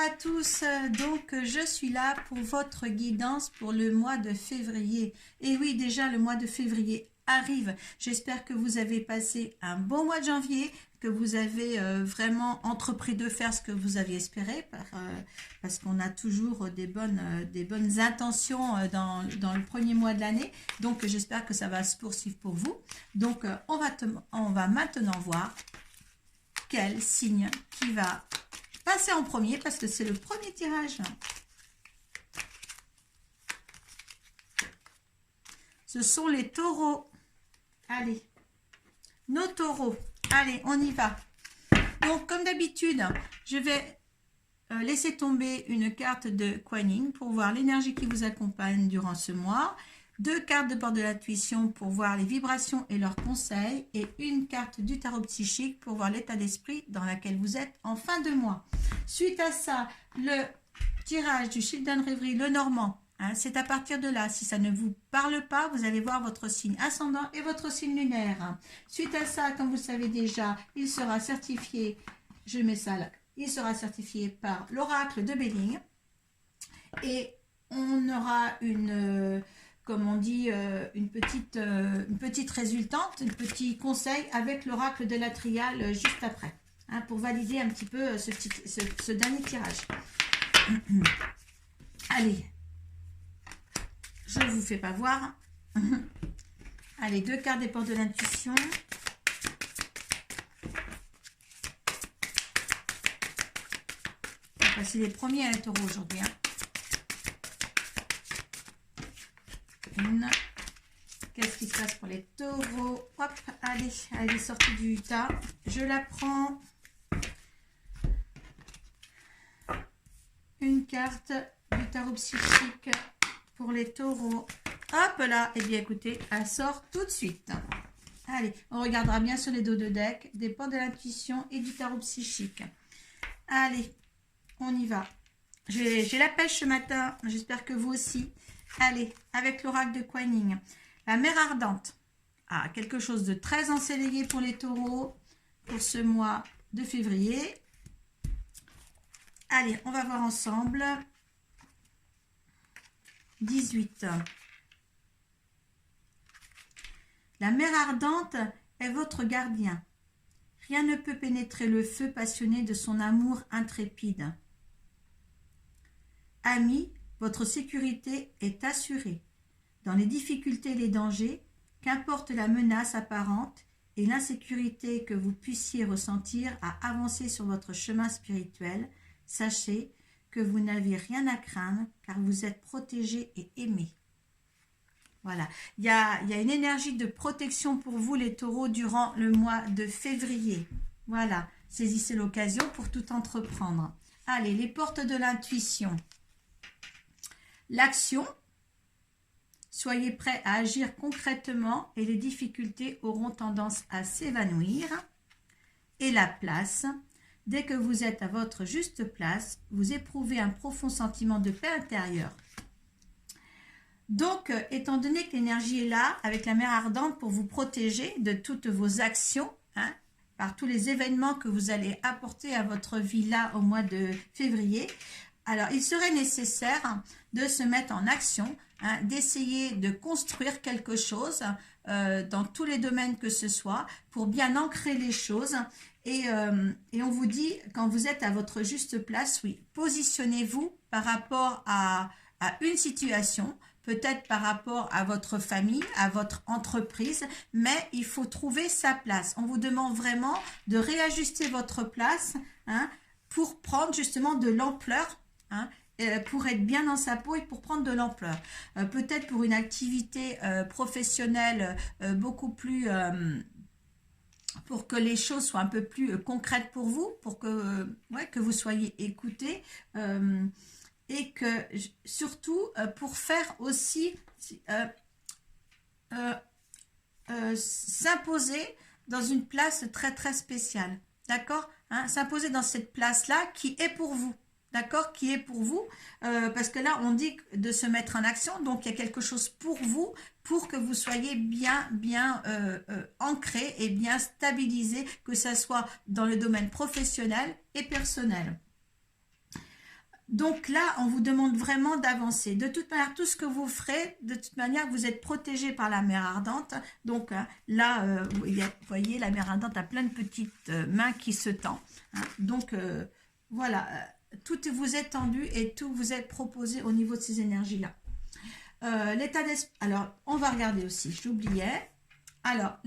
à tous, donc je suis là pour votre guidance pour le mois de février. Et oui, déjà le mois de février arrive. J'espère que vous avez passé un bon mois de janvier, que vous avez vraiment entrepris de faire ce que vous aviez espéré, parce qu'on a toujours des bonnes intentions dans le premier mois de l'année. Donc j'espère que ça va se poursuivre pour vous. Donc on va maintenant voir quel signe qui va passer en premier, parce que c'est le premier tirage. Ce sont les taureaux. Allez, nos taureaux. Allez, on y va. Donc, comme d'habitude, je vais laisser tomber une carte de Kuan Yin pour voir l'énergie qui vous accompagne durant ce mois. 2 cartes de porte de l'intuition pour voir les vibrations et leurs conseils, et une carte du tarot psychique pour voir l'état d'esprit dans lequel vous êtes en fin de mois. Suite à ça, le tirage du Children Reverie, le Normand, c'est à partir de là. Si ça ne vous parle pas, vous allez voir votre signe ascendant et votre signe lunaire. Suite à ça, comme vous le savez déjà, il sera certifié, je mets ça là, il sera certifié par l'oracle de Béling, et on aura comme on dit, une petite résultante, un petit conseil avec l'oracle de la triale juste après, pour valider un petit peu ce dernier tirage. Allez, je ne vous fais pas voir. Allez, 2 cartes des portes de l'intuition. On va passer les premiers à la taureau aujourd'hui. Qu'est-ce qui se passe pour les taureaux? Hop, allez, elle est sortie du tas. Je la prends. Une carte du tarot psychique pour les taureaux. Hop là, et bien écoutez, elle sort tout de suite. Allez, on regardera bien sur les dos de deck, des portes de l'intuition et du tarot psychique. Allez, on y va. J'ai la pêche ce matin, j'espère que vous aussi. Allez, avec l'oracle de Kuan Yin. La mer ardente. Ah, quelque chose de très ensoleillé pour les taureaux pour ce mois de février. Allez, on va voir ensemble. 18. La mer ardente est votre gardien. Rien ne peut pénétrer le feu passionné de son amour intrépide. Ami, votre sécurité est assurée. Dans les difficultés et les dangers, qu'importe la menace apparente et l'insécurité que vous puissiez ressentir à avancer sur votre chemin spirituel, sachez que vous n'avez rien à craindre car vous êtes protégé et aimé. Voilà, il y a une énergie de protection pour vous les taureaux durant le mois de février. Voilà, saisissez l'occasion pour tout entreprendre. Allez, les portes de l'intuition. L'action, soyez prêts à agir concrètement et les difficultés auront tendance à s'évanouir. Et la place, dès que vous êtes à votre juste place, vous éprouvez un profond sentiment de paix intérieure. Donc, étant donné que l'énergie est là, avec la mer ardente pour vous protéger de toutes vos actions, par tous les événements que vous allez apporter à votre vie là au mois de février, alors il serait nécessaire de se mettre en action, d'essayer de construire quelque chose dans tous les domaines que ce soit, pour bien ancrer les choses. Et on vous dit, quand vous êtes à votre juste place, oui, positionnez-vous par rapport à une situation, peut-être par rapport à votre famille, à votre entreprise, mais il faut trouver sa place. On vous demande vraiment de réajuster votre place pour prendre justement de l'ampleur, pour être bien dans sa peau et pour prendre de l'ampleur. Peut-être pour une activité professionnelle beaucoup plus... pour que les choses soient un peu plus concrètes pour vous, pour que vous soyez écoutés. Et que surtout pour faire aussi s'imposer dans une place très très spéciale, d'accord, s'imposer dans cette place là qui est pour vous, d'accord, qui est pour vous, parce que là on dit de se mettre en action, donc il y a quelque chose pour vous, pour que vous soyez bien ancré et bien stabilisé, que ça soit dans le domaine professionnel et personnel. Donc là, on vous demande vraiment d'avancer. De toute manière, tout ce que vous ferez, de toute manière, vous êtes protégé par la mer ardente. Donc là, vous voyez, la mer ardente a plein de petites mains qui se tendent. Hein. Donc voilà, tout vous est tendu et tout vous est proposé au niveau de ces énergies-là. L'état d'esprit. Alors, on va regarder aussi, j'oubliais. Alors,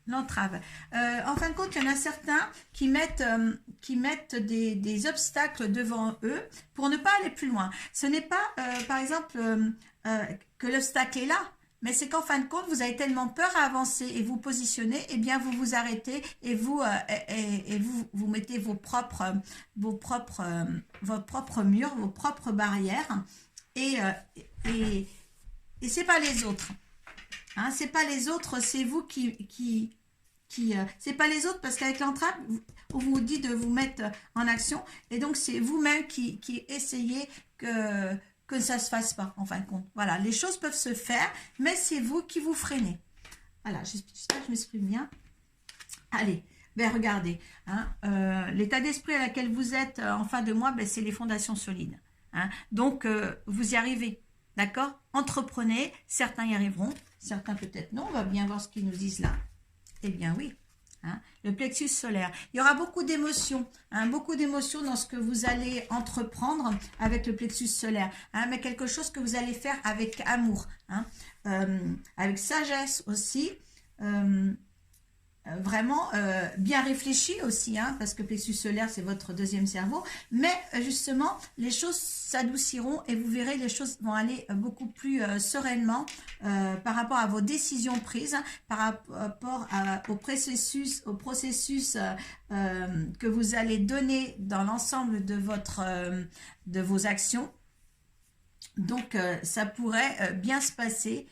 l'entrave. En fin de compte, il y en a certains qui mettent des obstacles devant eux pour ne pas aller plus loin. Ce n'est pas, par exemple, que l'obstacle est là, mais c'est qu'en fin de compte, vous avez tellement peur à avancer et vous positionner, eh bien, vous vous arrêtez et vous mettez vos propres murs, vos propres barrières et c'est pas les autres. Hein, c'est pas les autres, c'est vous c'est pas les autres parce qu'avec l'entrave, on vous dit de vous mettre en action et donc c'est vous-même qui essayez que ça se fasse pas en fin de compte. Voilà, les choses peuvent se faire, mais c'est vous qui vous freinez. Voilà, j'espère que je m'exprime bien. Allez, ben regardez, hein, l'état d'esprit à laquelle vous êtes en fin de mois, ben, c'est les fondations solides. Hein, donc, vous y arrivez. D'accord? Entreprenez, certains y arriveront, certains peut-être non, on va bien voir ce qu'ils nous disent là. Eh bien oui, hein, le plexus solaire. Il y aura beaucoup d'émotions, hein, beaucoup d'émotions dans ce que vous allez entreprendre avec le plexus solaire, hein, mais quelque chose que vous allez faire avec amour, hein, avec sagesse aussi, vraiment bien réfléchi aussi, hein, parce que plexus solaire c'est votre deuxième cerveau, mais justement les choses s'adouciront et vous verrez les choses vont aller beaucoup plus sereinement par rapport à vos décisions prises, par rapport au processus que vous allez donner dans l'ensemble de vos actions. Donc ça pourrait bien se passer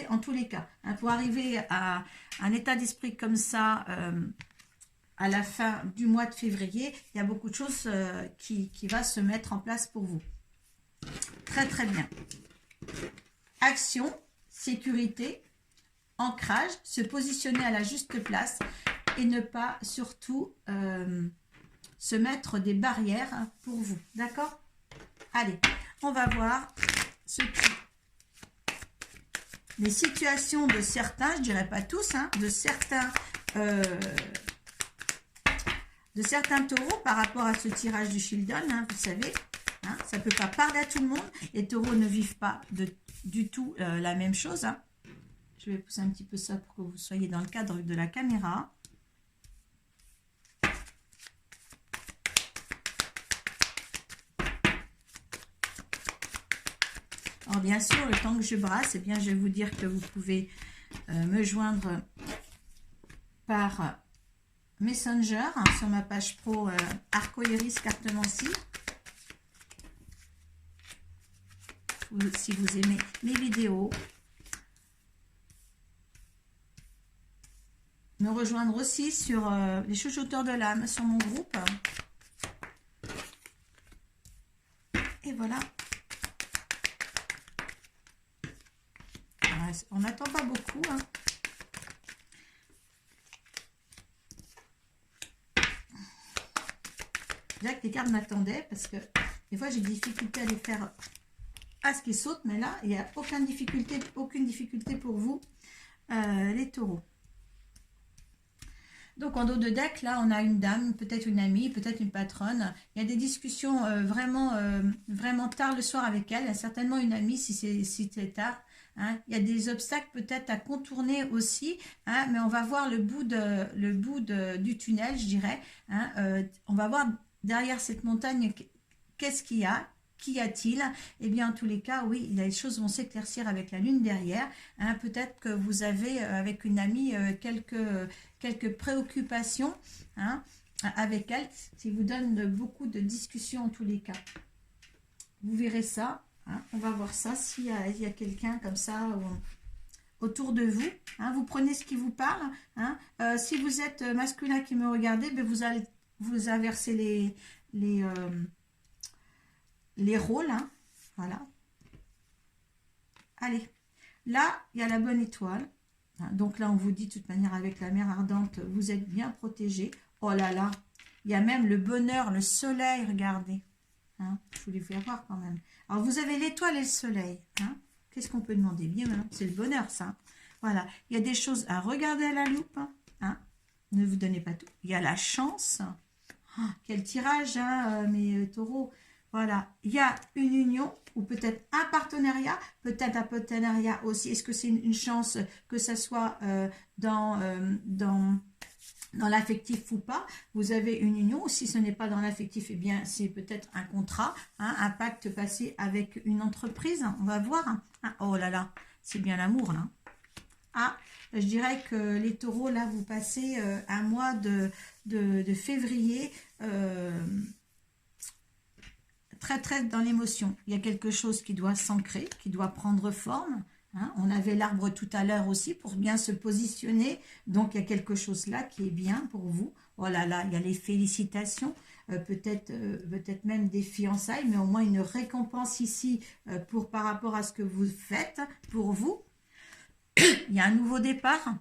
en tous les cas. Hein, pour arriver à un état d'esprit comme ça à la fin du mois de février, il y a beaucoup de choses qui va se mettre en place pour vous. Très très bien. Action, sécurité, ancrage, se positionner à la juste place et ne pas surtout se mettre des barrières pour vous. D'accord? Allez, on va voir ce qui... Les situations de certains, je dirais pas tous, hein, de certains taureaux par rapport à ce tirage du Shildon, hein, vous savez, hein, ça ne peut pas parler à tout le monde. Les taureaux ne vivent pas du tout la même chose. Hein. Je vais pousser un petit peu ça pour que vous soyez dans le cadre de la caméra. Alors bien sûr, le temps que je brasse, eh bien, je vais vous dire que vous pouvez me joindre par Messenger hein, sur ma page pro Arcoiris Cartomancie. Si vous aimez mes vidéos. Me rejoindre aussi sur les chouchouteurs de l'âme, sur mon groupe. Et voilà. On n'attend pas beaucoup. Hein. Déjà que les cartes m'attendaient parce que des fois j'ai des difficultés à les faire à ce qu'ils sautent, mais là il n'y a aucune difficulté pour vous, les taureaux. Donc en dos de deck, là on a une dame, peut-être une amie, peut-être une patronne. Il y a des discussions vraiment tard le soir avec elle. Il y a certainement une amie si c'est tard. Hein. Il y a des obstacles peut-être à contourner aussi, hein, mais on va voir le bout du tunnel, je dirais. Hein. On va voir derrière cette montagne, qu'est-ce qu'il y a? Qu'y a-t-il? Eh bien, en tous les cas, oui, les choses vont s'éclaircir avec la lune derrière. Hein. Peut-être que vous avez, avec une amie, quelques préoccupations hein, avec elle, qui vous donne beaucoup de discussions en tous les cas. Vous verrez ça. Hein. On va voir ça, s'il y a quelqu'un comme ça autour de vous. Hein. Vous prenez ce qui vous parle. Hein. Si vous êtes masculin qui me regardez, ben vous inversez les rôles. Hein. Voilà. Allez. Là, il y a la bonne étoile. Donc là, on vous dit de toute manière avec la mer ardente, vous êtes bien protégé. Oh là là, il y a même le bonheur, le soleil, regardez. Hein, je voulais faire voir quand même. Alors, vous avez l'étoile et le soleil. Hein. Qu'est-ce qu'on peut demander? Bien, hein, c'est le bonheur, ça. Voilà. Il y a des choses à regarder à la loupe. Hein. Ne vous donnez pas tout. Il y a la chance. Oh, quel tirage, hein, mes taureaux. Voilà. Il y a une union ou peut-être un partenariat aussi. Est-ce que c'est une chance que ça soit dans l'affectif ou pas? Vous avez une union, ou si ce n'est pas dans l'affectif, eh bien c'est peut-être un contrat, hein, un pacte passé avec une entreprise, on va voir. Hein. Oh là là, c'est bien l'amour là. Ah, je dirais que les taureaux, là, vous passez un mois de février très très dans l'émotion. Il y a quelque chose qui doit s'ancrer, qui doit prendre forme. Hein. On avait l'arbre tout à l'heure aussi pour bien se positionner. Donc, il y a quelque chose là qui est bien pour vous. Oh là là, il y a les félicitations, peut-être même des fiançailles, mais au moins une récompense ici par rapport à ce que vous faites pour vous. Il y a un nouveau départ.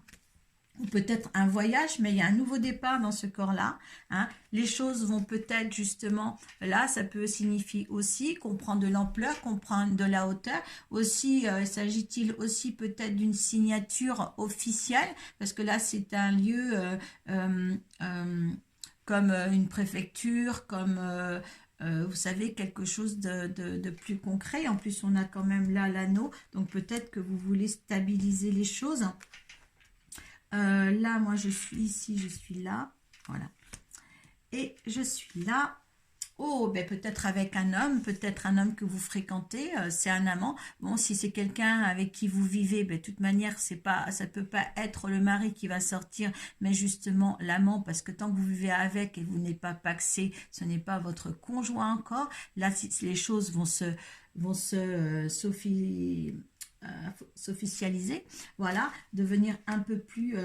Ou peut-être un voyage, mais il y a un nouveau départ dans ce corps-là. Hein. Les choses vont peut-être justement, là, ça peut signifier aussi qu'on prend de l'ampleur, qu'on prend de la hauteur. Aussi, s'agit-il aussi peut-être d'une signature officielle, parce que là, c'est un lieu comme une préfecture, comme... vous savez, quelque chose de plus concret. En plus, on a quand même là l'anneau, donc peut-être que vous voulez stabiliser les choses. Là, moi, je suis ici, je suis là. Voilà. Et je suis là. Oh, ben peut-être avec un homme que vous fréquentez, c'est un amant. Bon, si c'est quelqu'un avec qui vous vivez, ben, de toute manière, ça peut pas être le mari qui va sortir, mais justement l'amant, parce que tant que vous vivez avec et vous n'êtes pas paxé, ce n'est pas votre conjoint encore. Là, les choses vont s'officialiser, voilà, devenir un peu plus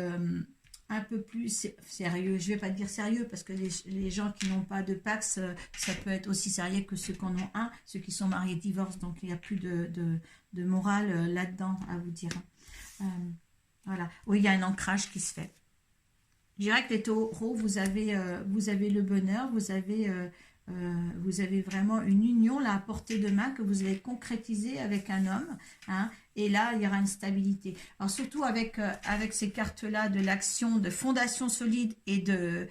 sérieux. Je vais pas dire sérieux parce que les gens qui n'ont pas de Pax, ça peut être aussi sérieux que ceux qui en ont un, ceux qui sont mariés divorcent, donc il n'y a plus de morale là-dedans à vous dire. Voilà, oui, il y a un ancrage qui se fait. Je dirais que les taureaux, vous avez le bonheur, vous avez vraiment une union là à portée de main que vous allez concrétiser avec un homme, hein, et là il y aura une stabilité. Alors surtout avec ces cartes là de l'action, de fondation solide et de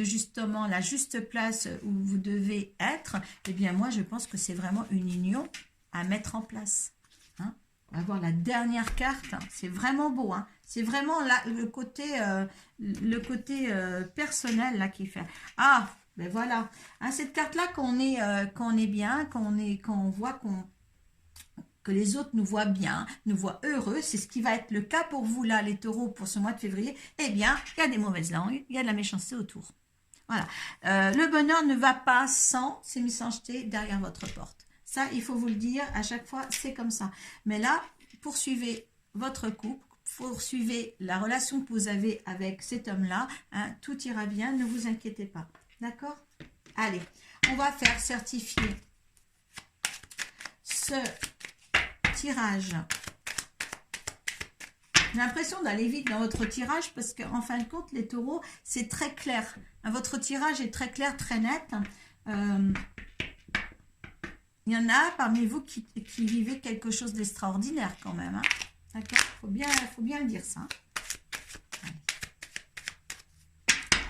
justement la juste place où vous devez être, eh bien moi je pense que c'est vraiment une union à mettre en place. Hein. On va voir la dernière carte, hein. C'est vraiment beau, hein. C'est vraiment là le côté personnel là qui fait. Ah, ben voilà, hein, cette carte-là, quand on est bien, quand on voit que les autres nous voient bien, nous voient heureux, c'est ce qui va être le cas pour vous là, les taureaux, pour ce mois de février. Eh bien, il y a des mauvaises langues, il y a de la méchanceté autour. Voilà, le bonheur ne va pas sans ces méchancetés derrière votre porte. Ça, il faut vous le dire, à chaque fois, c'est comme ça. Mais là, poursuivez votre couple, poursuivez la relation que vous avez avec cet homme-là, hein, tout ira bien, ne vous inquiétez pas. D'accord? Allez, on va faire certifier ce tirage. J'ai l'impression d'aller vite dans votre tirage parce qu'en fin de compte, les taureaux, c'est très clair. Votre tirage est très clair, très net. Il y en a parmi vous qui vivez quelque chose d'extraordinaire quand même. Hein. D'accord? Faut bien le dire ça.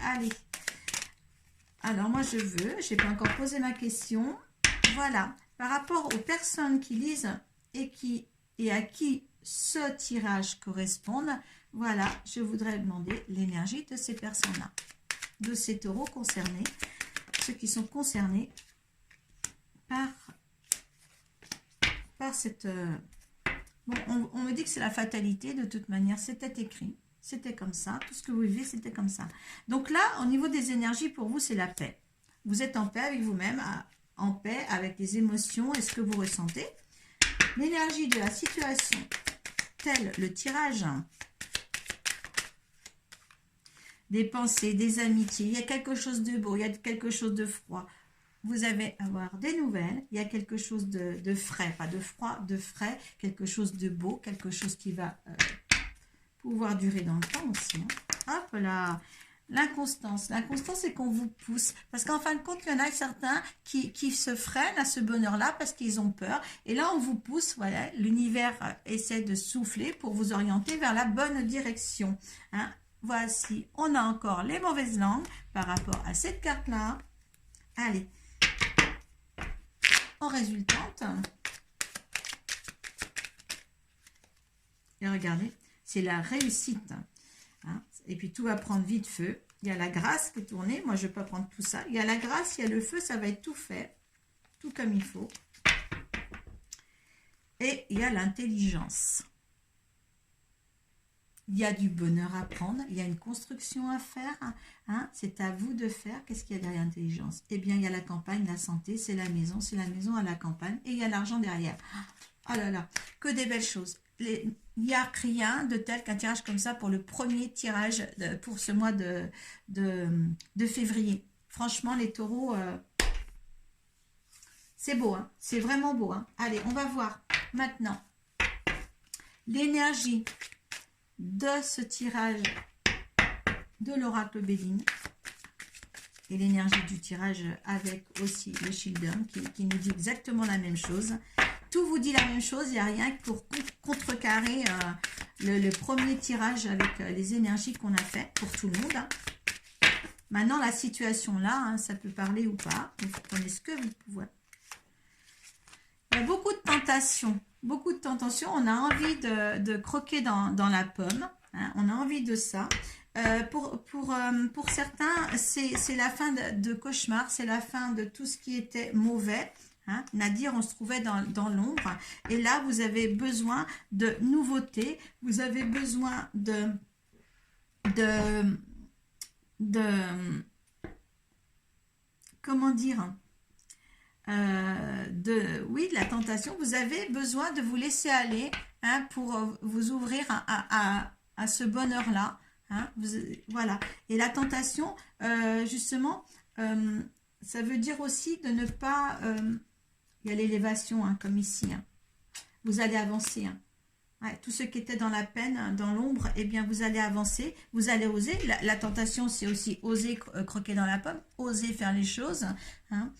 Allez. Alors, moi, je n'ai pas encore posé ma question. Voilà. Par rapport aux personnes qui lisent et à qui ce tirage corresponde, voilà, je voudrais demander l'énergie de ces personnes-là, de ces taureaux concernés, ceux qui sont concernés par cette... Bon, on me dit que c'est la fatalité, de toute manière, c'était écrit. C'était comme ça, tout ce que vous vivez, c'était comme ça. Donc là, au niveau des énergies, pour vous, c'est la paix. Vous êtes en paix avec vous-même, en paix avec les émotions et ce que vous ressentez. L'énergie de la situation, tel le tirage, des pensées, des amitiés, il y a quelque chose de beau, il y a quelque chose de froid. Vous allez avoir des nouvelles, il y a quelque chose de frais, pas de froid, de frais, quelque chose de beau, quelque chose qui va... pouvoir durer dans le temps aussi. Hein. Hop là. L'inconstance. L'inconstance, c'est qu'on vous pousse. Parce qu'en fin de compte, il y en a certains qui se freinent à ce bonheur-là parce qu'ils ont peur. Et là, on vous pousse, voilà, l'univers essaie de souffler pour vous orienter vers la bonne direction. Hein. Voici, on a encore les mauvaises langues par rapport à cette carte-là. Allez, en résultante, et regardez, c'est la réussite. Hein. Et puis tout va prendre vite feu. Il y a la grâce qui est tournée. Moi, je ne vais pas prendre tout ça. Il y a la grâce, il y a le feu, ça va être tout fait. Tout comme il faut. Et il y a l'intelligence. Il y a du bonheur à prendre. Il y a une construction à faire. Hein. C'est à vous de faire. Qu'est-ce qu'il y a derrière l'intelligence? Eh bien, il y a la campagne, la santé, c'est la maison. C'est la maison à la campagne. Et il y a l'argent derrière. Oh là là, que des belles choses. Il n'y a rien de tel qu'un tirage comme ça pour le premier tirage pour ce mois de février. Franchement, les taureaux, c'est beau, hein, c'est vraiment beau. Hein. Allez, on va voir maintenant l'énergie de ce tirage de l'oracle Béline et l'énergie du tirage avec aussi le Shieldon qui nous dit exactement la même chose. Tout vous dit la même chose, il n'y a rien que pour contrecarrer le premier tirage avec les énergies qu'on a fait pour tout le monde. Hein. Maintenant, la situation là, hein, ça peut parler ou pas. Vous prenez ce que vous pouvez. Il y a beaucoup de tentations. Beaucoup de tentations. On a envie de croquer dans la pomme. Hein, on a envie de ça. Pour certains, c'est la fin de cauchemar. C'est la fin de tout ce qui était mauvais. Hein, Nadir, on se trouvait dans l'ombre. Et là, vous avez besoin de nouveautés. Vous avez besoin comment dire, oui, de la tentation. Vous avez besoin de vous laisser aller, hein, pour vous ouvrir à ce bonheur-là. Hein, voilà. Et la tentation, justement, ça veut dire aussi de ne pas... il y a l'élévation, hein, comme ici. Hein. Vous allez avancer. Hein. Ouais, tous ceux qui étaient dans la peine, dans l'ombre, eh bien, vous allez avancer. Vous allez oser. La tentation, c'est aussi oser croquer dans la pomme, oser faire les choses. Hein.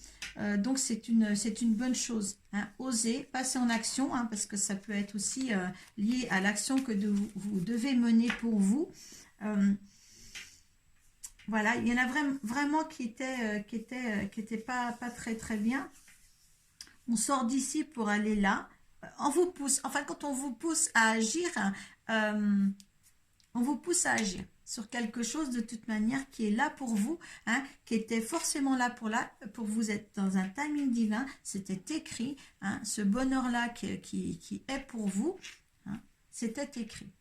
Donc, c'est une bonne chose. Hein. Oser, passer en action, hein, parce que ça peut être aussi lié à l'action que vous devez mener pour vous. Voilà, il y en a vraiment qui étaient pas très très bien. On sort d'ici pour aller là. On vous pousse, enfin quand on vous pousse à agir, on vous pousse à agir sur quelque chose de toute manière qui est là pour vous, hein, qui était forcément là pour vous être dans un timing divin. C'était écrit, hein, ce bonheur-là qui est pour vous, hein, c'était écrit.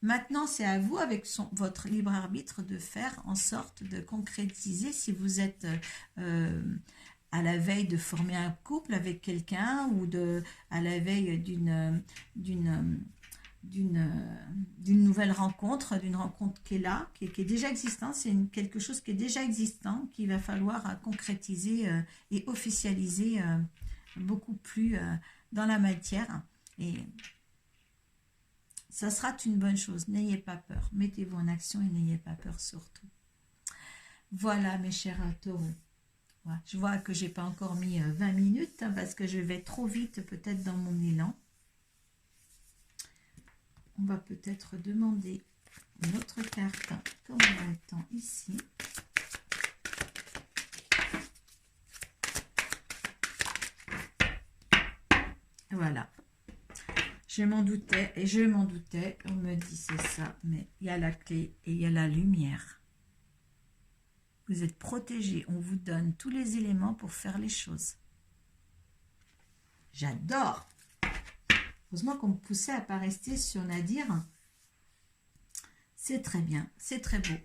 Maintenant, c'est à vous, avec votre libre arbitre, de faire en sorte de concrétiser si vous êtes... à la veille de former un couple avec quelqu'un ou à la veille d'une nouvelle rencontre, d'une rencontre qui est là, qui est déjà existante. C'est quelque chose qui est déjà existant, qu'il va falloir concrétiser et officialiser beaucoup plus dans la matière. Et ça sera une bonne chose. N'ayez pas peur. Mettez-vous en action et n'ayez pas peur surtout. Voilà, mes chers taureaux. Ouais, je vois que j'ai pas encore mis 20 minutes, hein, parce que je vais trop vite peut-être dans mon élan. On va peut-être demander une autre carte comme on a le temps ici. Voilà. Je m'en doutais et je m'en doutais. On me dit c'est ça, mais il y a la clé et il y a la lumière. Vous êtes protégés, on vous donne tous les éléments pour faire les choses. J'adore. Heureusement qu'on me poussait à ne pas rester sur Nadir. C'est très bien, c'est très beau.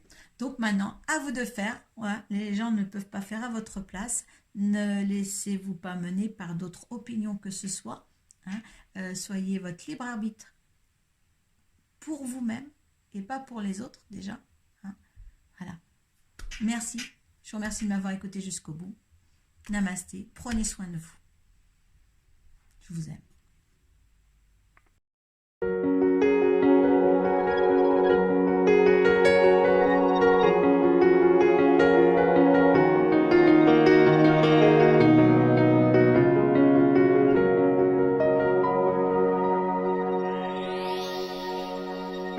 Donc maintenant, à vous de faire. Ouais, les gens ne peuvent pas faire à votre place. Ne laissez-vous pas mener par d'autres opinions que ce soit. Hein. Soyez votre libre arbitre pour vous-même et pas pour les autres déjà. Hein. Voilà. Merci. Je vous remercie de m'avoir écouté jusqu'au bout. Namasté. Prenez soin de vous. Je vous aime.